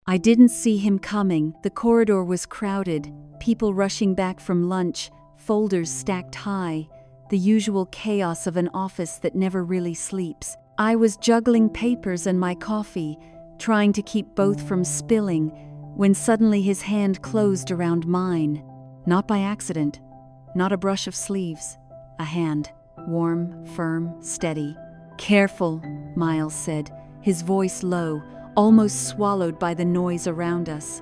I didn't see him coming. The corridor was crowded, people rushing back from lunch, folders stacked high, the usual chaos of an office that never really sleeps. I was juggling papers and my coffee, trying to keep both from spilling, when suddenly his hand closed around mine. Not by accident, not a brush of sleeves, a hand, warm, firm, steady. "Careful," Miles said, his voice low, almost swallowed by the noise around us.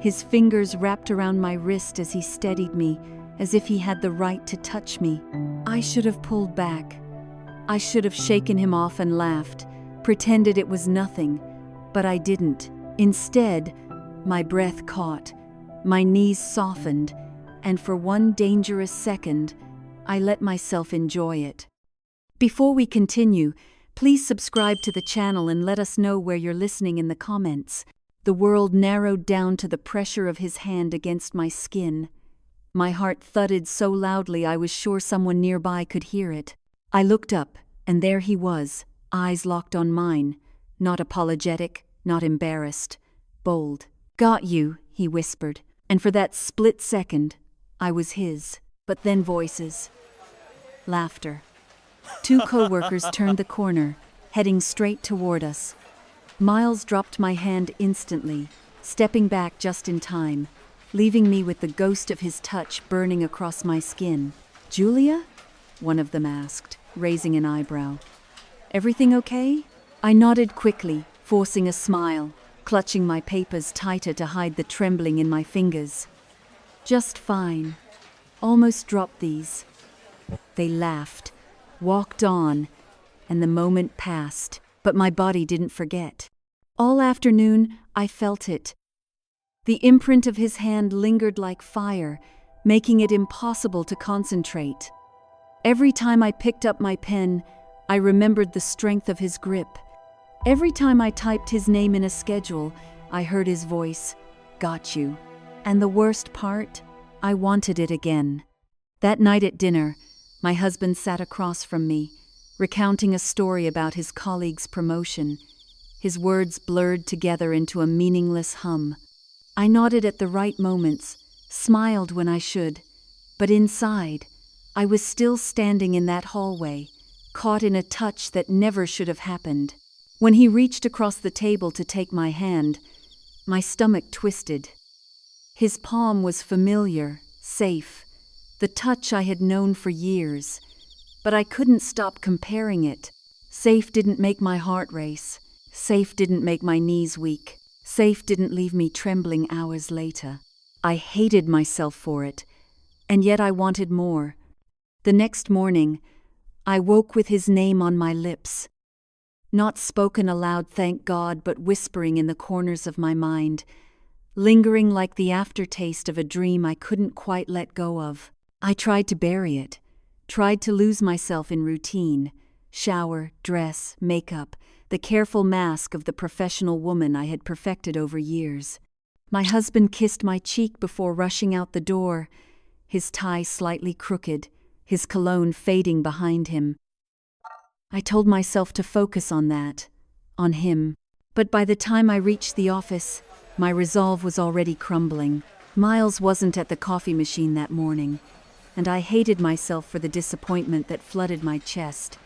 His fingers wrapped around my wrist as he steadied me, as if he had the right to touch me. I should have pulled back. I should have shaken him off and laughed, pretended it was nothing, but I didn't. Instead, my breath caught, my knees softened, and for one dangerous second, I let myself enjoy it. Before we continue, please subscribe to the channel and let us know where you're listening in the comments. The world narrowed down to the pressure of his hand against my skin. My heart thudded so loudly I was sure someone nearby could hear it. I looked up, and there he was, eyes locked on mine, not apologetic, not embarrassed, bold. "Got you," he whispered, and for that split second, I was his. But then voices. Laughter. Two co-workers turned the corner, heading straight toward us. Miles dropped my hand instantly, stepping back just in time, leaving me with the ghost of his touch burning across my skin. "Julia?" one of them asked, raising an eyebrow. "Everything okay?" I nodded quickly, forcing a smile, clutching my papers tighter to hide the trembling in my fingers. "Just fine. Almost dropped these." They laughed, walked on, and the moment passed, but my body didn't forget. All afternoon, I felt it. The imprint of his hand lingered like fire, making it impossible to concentrate. Every time I picked up my pen, I remembered the strength of his grip. Every time I typed his name in a schedule, I heard his voice, "Got you." And the worst part, I wanted it again. That night at dinner, my husband sat across from me, recounting a story about his colleague's promotion. His words blurred together into a meaningless hum. I nodded at the right moments, smiled when I should, but inside, I was still standing in that hallway, caught in a touch that never should have happened. When he reached across the table to take my hand, my stomach twisted. His palm was familiar, safe, the touch I had known for years, but I couldn't stop comparing it. Safe didn't make my heart race. Safe didn't make my knees weak. Safe didn't leave me trembling hours later. I hated myself for it, and yet I wanted more. The next morning, I woke with his name on my lips. Not spoken aloud, thank God, but whispering in the corners of my mind, lingering like the aftertaste of a dream I couldn't quite let go of. I tried to bury it, tried to lose myself in routine, shower, dress, makeup, the careful mask of the professional woman I had perfected over years. My husband kissed my cheek before rushing out the door, his tie slightly crooked, his cologne fading behind him. I told myself to focus on that, on him. But by the time I reached the office, my resolve was already crumbling. Miles wasn't at the coffee machine that morning, and I hated myself for the disappointment that flooded my chest.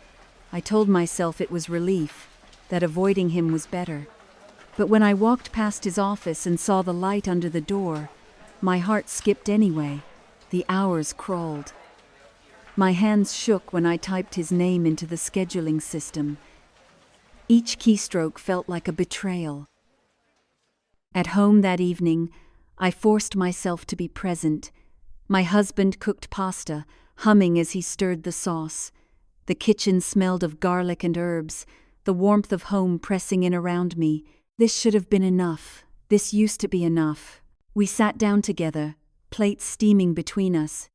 I told myself it was relief, that avoiding him was better. But when I walked past his office and saw the light under the door, my heart skipped anyway. The hours crawled. My hands shook when I typed his name into the scheduling system. Each keystroke felt like a betrayal. At home that evening, I forced myself to be present. My husband cooked pasta, humming as he stirred the sauce. The kitchen smelled of garlic and herbs, the warmth of home pressing in around me. This should have been enough. This used to be enough. We sat down together, plates steaming between us.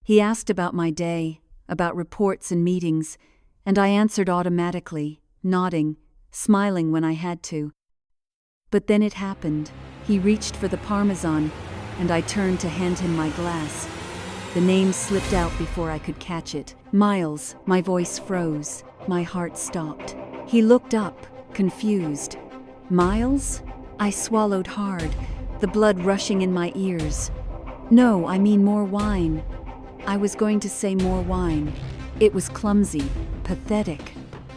He asked about my day, about reports and meetings, and I answered automatically, nodding, smiling when I had to. But then it happened. He reached for the Parmesan, and I turned to hand him my glass. The name slipped out before I could catch it. Miles. My voice froze. My heart stopped. He looked up, confused. "Miles?" I swallowed hard, the blood rushing in my ears. No, I mean more wine. I was going to say more wine. It was clumsy, pathetic.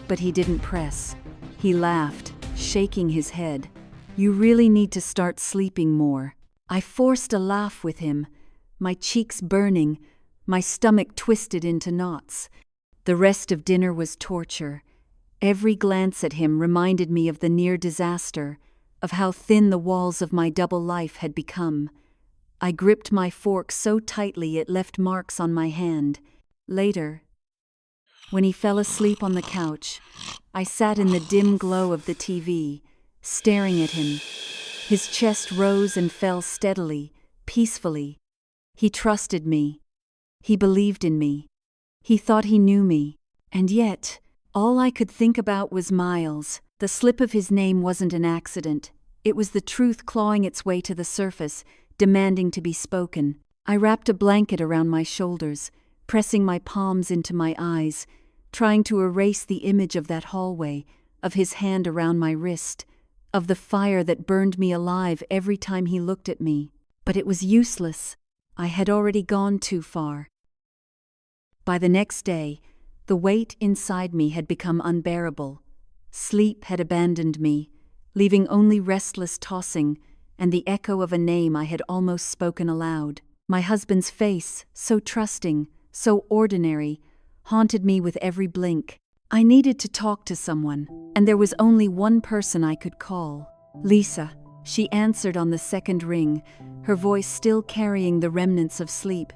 But he didn't press. He laughed, shaking his head. You really need to start sleeping more. I forced a laugh with him, my cheeks burning, my stomach twisted into knots. The rest of dinner was torture. Every glance at him reminded me of the near disaster, of how thin the walls of my double life had become. I gripped my fork so tightly it left marks on my hand. Later, when he fell asleep on the couch, I sat in the dim glow of the TV, staring at him. His chest rose and fell steadily, peacefully. He trusted me. He believed in me. He thought he knew me. And yet, all I could think about was Miles. The slip of his name wasn't an accident. It was the truth clawing its way to the surface, demanding to be spoken. I wrapped a blanket around my shoulders, pressing my palms into my eyes, trying to erase the image of that hallway, of his hand around my wrist, of the fire that burned me alive every time he looked at me. But it was useless. I had already gone too far. By the next day, the weight inside me had become unbearable. Sleep had abandoned me, leaving only restless tossing and the echo of a name I had almost spoken aloud. My husband's face, so trusting, so ordinary, haunted me with every blink. I needed to talk to someone, and there was only one person I could call. Lisa. She answered on the second ring, her voice still carrying the remnants of sleep.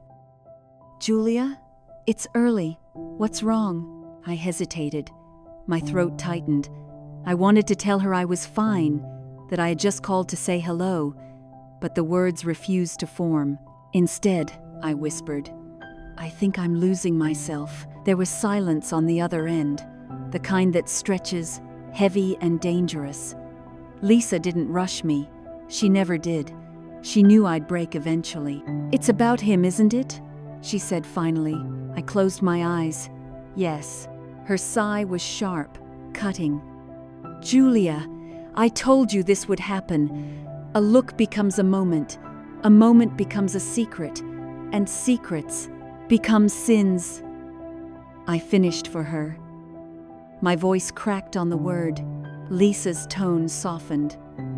Julia? It's early. What's wrong? I hesitated. My throat tightened. I wanted to tell her I was fine, that I had just called to say hello, but the words refused to form. Instead, I whispered, I think I'm losing myself. There was silence on the other end, the kind that stretches, heavy and dangerous. Lisa didn't rush me. She never did. She knew I'd break eventually. It's about him, isn't it? She said finally. I closed my eyes. Yes. Her sigh was sharp, cutting. Julia, I told you this would happen. A look becomes a moment becomes a secret, and secrets become sins. I finished for her. My voice cracked on the word. Lisa's tone softened.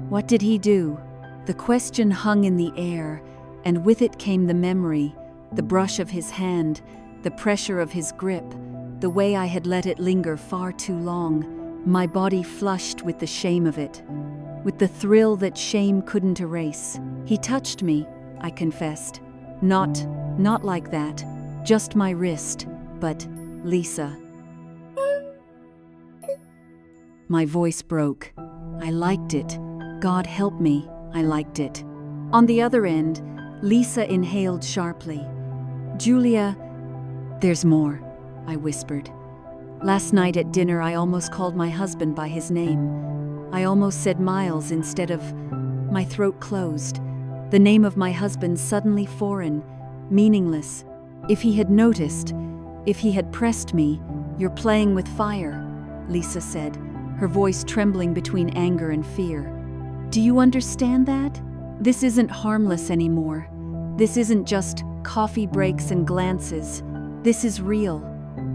What did he do? The question hung in the air, and with it came the memory, the brush of his hand, the pressure of his grip, the way I had let it linger far too long. My body flushed with the shame of it, with the thrill that shame couldn't erase. He touched me, I confessed. Not like that, just my wrist, but Lisa. My voice broke. I liked it. God help me, I liked it. On the other end, Lisa inhaled sharply. Julia, there's more, I whispered. Last night at dinner I almost called my husband by his name. I almost said Miles instead of... My throat closed. The name of my husband suddenly foreign, meaningless. If he had noticed, if he had pressed me, you're playing with fire, Lisa said, her voice trembling between anger and fear. Do you understand that? This isn't harmless anymore. This isn't just coffee breaks and glances. This is real.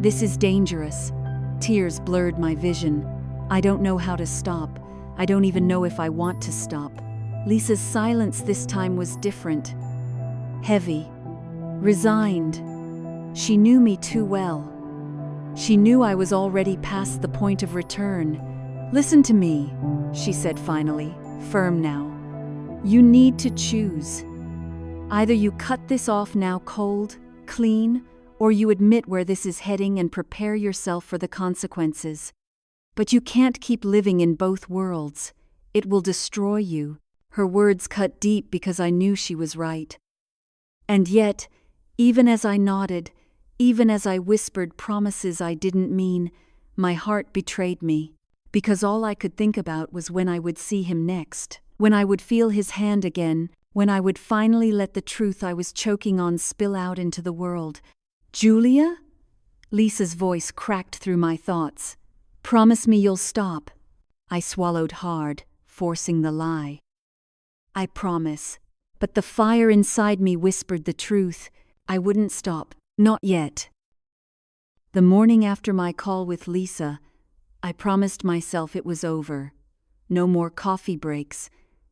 This is dangerous. Tears blurred my vision. I don't know how to stop. I don't even know if I want to stop. Lisa's silence this time was different. Heavy. Resigned. She knew me too well. She knew I was already past the point of return. Listen to me, she said finally, firm now. You need to choose. Either you cut this off now cold, clean, or you admit where this is heading and prepare yourself for the consequences. But you can't keep living in both worlds. It will destroy you. Her words cut deep because I knew she was right. And yet, even as I nodded, even as I whispered promises I didn't mean, my heart betrayed me. Because all I could think about was when I would see him next, when I would feel his hand again, when I would finally let the truth I was choking on spill out into the world. Julia? Lisa's voice cracked through my thoughts. Promise me you'll stop. I swallowed hard, forcing the lie. I promise. But the fire inside me whispered the truth. I wouldn't stop. Not yet. The morning after my call with Lisa, I promised myself it was over. No more coffee breaks.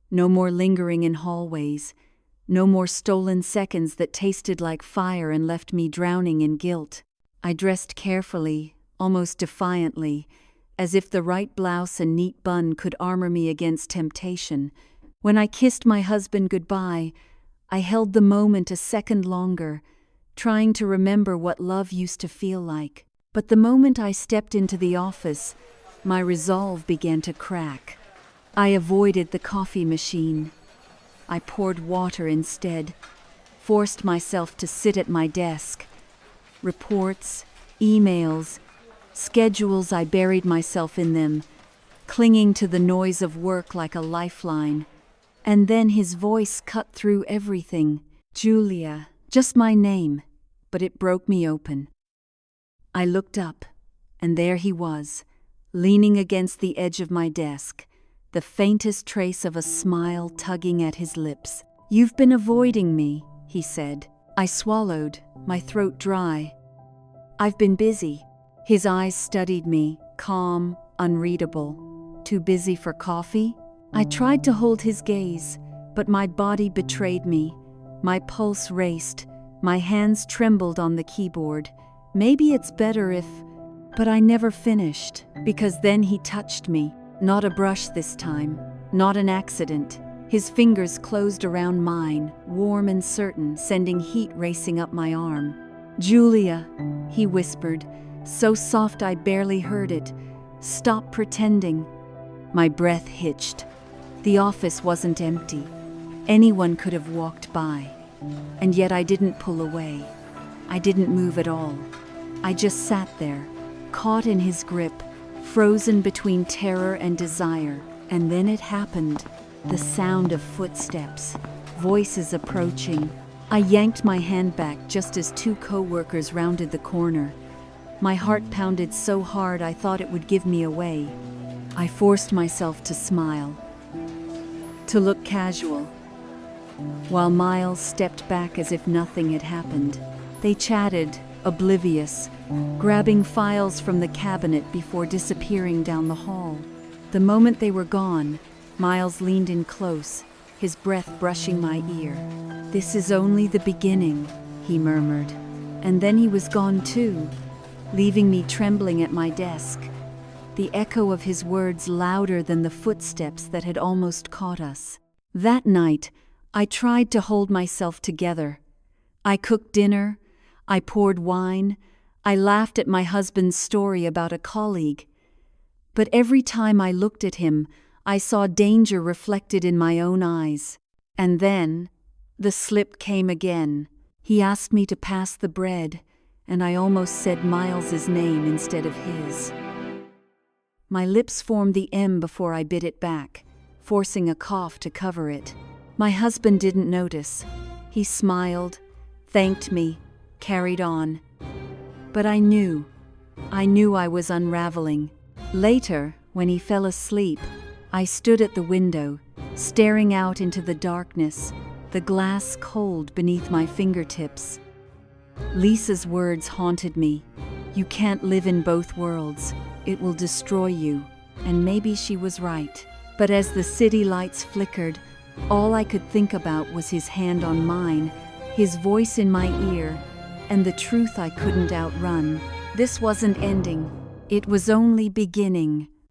No more lingering in hallways. No more stolen seconds that tasted like fire and left me drowning in guilt. I dressed carefully, almost defiantly, as if the right blouse and neat bun could armor me against temptation. When I kissed my husband goodbye, I held the moment a second longer, trying to remember what love used to feel like. But the moment I stepped into the office, my resolve began to crack. I avoided the coffee machine. I poured water instead, forced myself to sit at my desk. Reports, emails, schedules, I buried myself in them, clinging to the noise of work like a lifeline. And then his voice cut through everything. Julia, just my name, but it broke me open. I looked up, and there he was, leaning against the edge of my desk, the faintest trace of a smile tugging at his lips. "You've been avoiding me," he said. I swallowed, my throat dry. "I've been busy." His eyes studied me, calm, unreadable. "Too busy for coffee?" I tried to hold his gaze, but my body betrayed me. My pulse raced, my hands trembled on the keyboard. Maybe it's better if... But I never finished, because then he touched me. Not a brush this time, not an accident. His fingers closed around mine, warm and certain, sending heat racing up my arm. "Julia," he whispered, so soft I barely heard it. "Stop pretending." My breath hitched. The office wasn't empty. Anyone could have walked by. And yet I didn't pull away. I didn't move at all. I just sat there, caught in his grip, frozen between terror and desire. And then it happened. The sound of footsteps, voices approaching. I yanked my hand back just as two co-workers rounded the corner. My heart pounded so hard I thought it would give me away. I forced myself to smile, to look casual, while Miles stepped back as if nothing had happened. They chatted, oblivious, grabbing files from the cabinet before disappearing down the hall. The moment they were gone, Miles leaned in close, his breath brushing my ear. "This is only the beginning," he murmured. And then he was gone too, leaving me trembling at my desk. The echo of his words louder than the footsteps that had almost caught us. That night, I tried to hold myself together. I cooked dinner, I poured wine, I laughed at my husband's story about a colleague. But every time I looked at him, I saw danger reflected in my own eyes. And then, the slip came again. He asked me to pass the bread, and I almost said Miles's name instead of his. My lips formed the M before I bit it back, forcing a cough to cover it. My husband didn't notice. He smiled, thanked me, carried on. But I knew I was unraveling. Later, when he fell asleep, I stood at the window, staring out into the darkness, the glass cold beneath my fingertips. Lisa's words haunted me. "You can't live in both worlds. It will destroy you." And maybe she was right. But as the city lights flickered, all I could think about was his hand on mine, his voice in my ear, and the truth I couldn't outrun. This wasn't ending. It was only beginning.